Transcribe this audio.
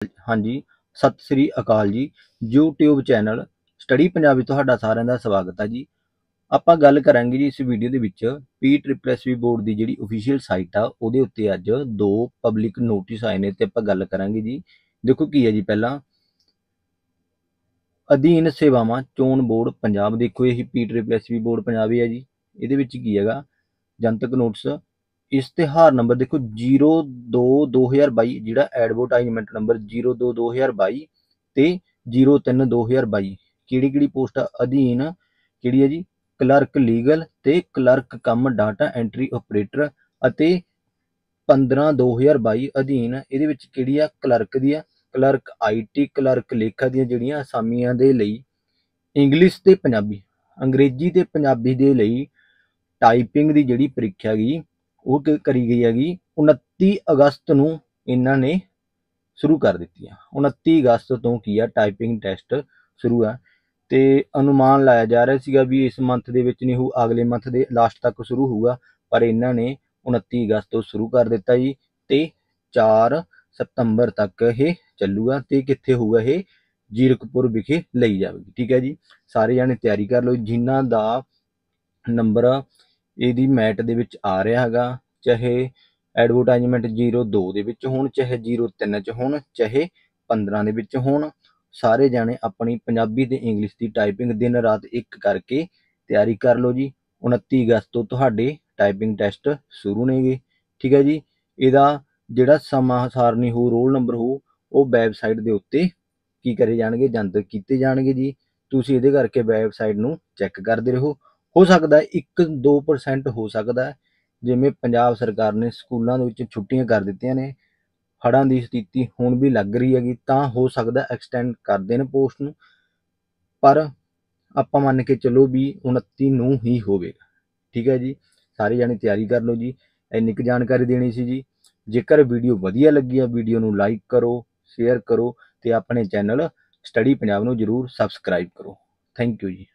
हाँ जी, सत श्री अकाल जी। YouTube ਚੈਨਲ ਸਟੱਡੀ ਪੰਜਾਬੀ ਤੁਹਾਡਾ ਸਾਰਿਆਂ ਦਾ ਸਵਾਗਤ ਹੈ ਜੀ। ਆਪਾਂ ਗੱਲ ਕਰਾਂਗੇ ਜੀ ਇਸ ਵੀਡੀਓ ਦੇ ਵਿੱਚ PSSB ਬੋਰਡ ਦੀ ਜਿਹੜੀ ਅਫੀਸ਼ੀਅਲ ਸਾਈਟ ਆ ਉਹਦੇ ਉੱਤੇ ਅੱਜ ਦੋ ਪਬਲਿਕ ਨੋਟਿਸ ਆਏ ਨੇ ਤੇ ਆਪਾਂ ਗੱਲ ਕਰਾਂਗੇ ਜੀ। ਦੇਖੋ ਕੀ ਹੈ ਜੀ, ਪਹਿਲਾਂ ਅਧੀਨ ਸੇਵਾਵਾਂ ਚੋਣ ਬੋਰਡ ਪੰਜਾਬ। ਦੇਖੋ ਇਹ PSSB ਬੋਰਡ ਪੰਜਾਬ ਹੀ ਹੈ ਜੀ। ਇਹਦੇ ਵਿੱਚ ਕੀ ਹੈਗਾ, ਜਨਤਕ ਨੋਟਿਸ ਇਸ਼ਤਿਹਾਰ ਨੰਬਰ ਦੇਖੋ 02/2022 ਜਿਹੜਾ ਐਡਵਰਟਾਈਜ਼ਮੈਂਟ ਨੰਬਰ 02/2022 ਤੇ 03/2022 ਕਿਹੜੀ ਪੋਸਟ ਅਧੀਨ ਕਿਹੜੀ ਹੈ ਜੀ, ਕਲਰਕ ਲੀਗਲ ਤੇ ਕਲਰਕ ਕਮ ਡਾਟਾ ਐਂਟਰੀ ਆਪਰੇਟਰ ਅਤੇ 15/2022 ਅਧੀਨ ਇਹਦੇ ਵਿੱਚ ਕਿਹੜੀ ਆ, ਕਲਰਕ ਦੀ ਆ। ਕਲਰਕ IT ਕਲਰਕ ਲੇਖਾ ਦੀਆਂ ਜਿਹੜੀਆਂ ਅਸਾਮੀਆਂ ਦੇ ਲਈ ਇੰਗਲਿਸ਼ ਤੇ ਪੰਜਾਬੀ, ਅੰਗਰੇਜ਼ੀ ਤੇ ਪੰਜਾਬੀ ਦੇ ਲਈ ਟਾਈਪਿੰਗ ਦੀ ਜਿਹੜੀ ਪ੍ਰੀਖਿਆ ਗਈ ਉਹ ਕਰੀ ਗਈ ਹੈਗੀ 29 ਅਗਸਤ ਨੂੰ ਇਹਨਾਂ ਨੇ ਸ਼ੁਰੂ ਕਰ ਦਿੱਤੀ ਆ। 29 ਅਗਸਤ ਤੋਂ ਕੀ ਆ, ਟਾਈਪਿੰਗ ਟੈਸਟ ਸ਼ੁਰੂ ਆ ਤੇ ਅਨੁਮਾਨ ਲਾਇਆ ਜਾ ਰਿਹਾ ਸੀਗਾ ਵੀ ਇਸ ਮੰਥ ਦੇ ਵਿੱਚ ਨਹੀਂ ਹੋਊ, ਅਗਲੇ ਮੰਥ ਦੇ ਲਾਸਟ ਤੱਕ ਸ਼ੁਰੂ ਹੋਊਗਾ, ਪਰ ਇਹਨਾਂ ਨੇ 29 ਅਗਸਤ ਤੋਂ ਸ਼ੁਰੂ ਕਰ ਦਿੱਤਾ ਜੀ ਤੇ 4 ਸਤੰਬਰ ਤੱਕ ਇਹ ਚੱਲੂਗਾ ਤੇ ਕਿੱਥੇ ਹੋਊਗਾ, ਇਹ ਜੀਰਕਪੁਰ ਵਿਖੇ ਲਈ ਜਾਵੇਗੀ। ਠੀਕ ਹੈ ਜੀ, ਸਾਰੇ ਜਾਣੇ ਤਿਆਰੀ ਕਰ ਲਓ। ਜਿਨ੍ਹਾਂ ਦਾ ਨੰਬਰ ਇਹਦੀ ਮੈਟ ਦੇ ਵਿੱਚ ਆ ਰਿਹਾ ਹੈਗਾ, ਚਾਹੇ ਐਡਵਰਟਾਈਜ਼ਮੈਂਟ 02 ਦੇ ਵਿੱਚ ਹੋਣ, ਚਾਹੇ 03 ਚ ਹੋਣ, ਚਾਹੇ 15 ਦੇ ਵਿੱਚ ਹੋਣ, ਸਾਰੇ ਜਾਣੇ ਆਪਣੀ ਪੰਜਾਬੀ ਤੇ ਇੰਗਲਿਸ਼ ਦੀ ਟਾਈਪਿੰਗ ਦਿਨ ਰਾਤ ਇੱਕ ਕਰਕੇ ਤਿਆਰੀ ਕਰ ਲਓ ਜੀ। 29 ਅਗਸਤ ਤੋਂ ਤੁਹਾਡੇ ਟਾਈਪਿੰਗ ਟੈਸਟ ਸ਼ੁਰੂ ਨੇਗੇ। ਠੀਕ ਹੈ ਜੀ, ਇਹਦਾ ਜਿਹੜਾ ਸਮਾਂ ਸਾਰਣੀ ਹੋ, ਰੋਲ ਨੰਬਰ ਹੋ, ਉਹ ਵੈਬਸਾਈਟ ਦੇ ਉੱਤੇ ਕੀ ਕਰੇ ਜਾਣਗੇ, ਜਨਤਕ ਕੀਤੇ ਜਾਣਗੇ ਜੀ। ਤੁਸੀਂ ਇਹਦੇ ਕਰਕੇ ਵੈਬਸਾਈਟ ਨੂੰ ਚੈੱਕ ਕਰਦੇ ਰਹੋ। ਹੋ ਸਕਦਾ 1-2% ਹੋ ਸਕਦਾ, ਜਿਵੇਂ ਪੰਜਾਬ ਸਰਕਾਰ ਨੇ ਸਕੂਲਾਂ ਦੇ ਵਿੱਚ ਛੁੱਟੀਆਂ ਕਰ ਦਿੱਤੀਆਂ ਨੇ, ਹੜ੍ਹਾਂ ਦੀ ਸਥਿਤੀ ਹੁਣ ਵੀ ਲੱਗ ਰਹੀ ਹੈਗੀ, ਤਾਂ ਹੋ ਸਕਦਾ ਐਕਸਟੈਂਡ ਕਰ ਦੇਣ ਪੋਸਟ ਨੂੰ, ਪਰ ਆਪਾਂ ਮੰਨ ਕੇ ਚਲੋ ਵੀ 29 ਨੂੰ ਹੀ ਹੋਵੇਗਾ। ਠੀਕ ਹੈ ਜੀ, ਸਾਰੇ ਜਾਣੇ ਤਿਆਰੀ ਕਰ ਲਓ ਜੀ। ਇੰਨੀ ਕੁ ਜਾਣਕਾਰੀ ਦੇਣੀ ਸੀ ਜੀ। ਜੇਕਰ ਵੀਡੀਓ ਵਧੀਆ ਲੱਗੀ ਆ, ਵੀਡੀਓ ਨੂੰ ਲਾਈਕ ਕਰੋ, ਸ਼ੇਅਰ ਕਰੋ ਤੇ ਆਪਣੇ ਚੈਨਲ ਸਟੱਡੀ ਪੰਜਾਬ ਨੂੰ ਜ਼ਰੂਰ ਸਬਸਕ੍ਰਾਈਬ ਕਰੋ। ਥੈਂਕ ਯੂ ਜੀ।